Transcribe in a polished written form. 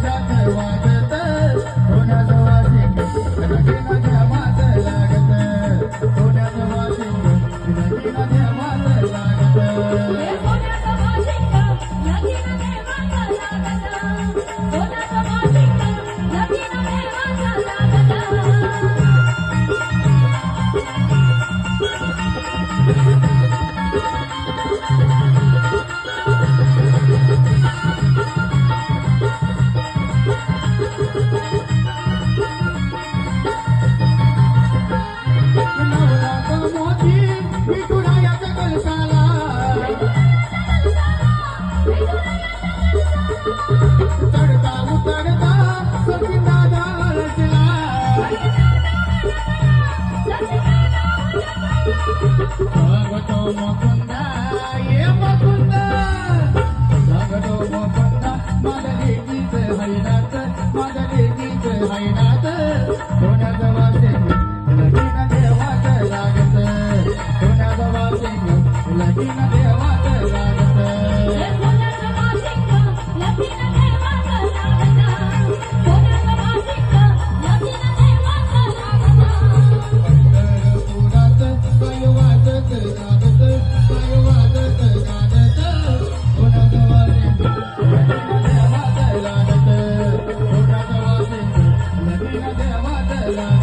देशात वाजत सोन्याचं वासिंग लगीन देवात लागत सोन्याचं वासिंग लगीन देवात लागत चढता उतरता सचिंदादा रचला भगतो मुकुंदा ये मुकुंदा भगतो मुकुंदा माझ्या लेकीच हैनात माझ्या लेकीच हैनात सोन्याचं वासिंग लगीन देवात लागत सोन्याचं वासिंग लगीन देवात लागत देवात लागत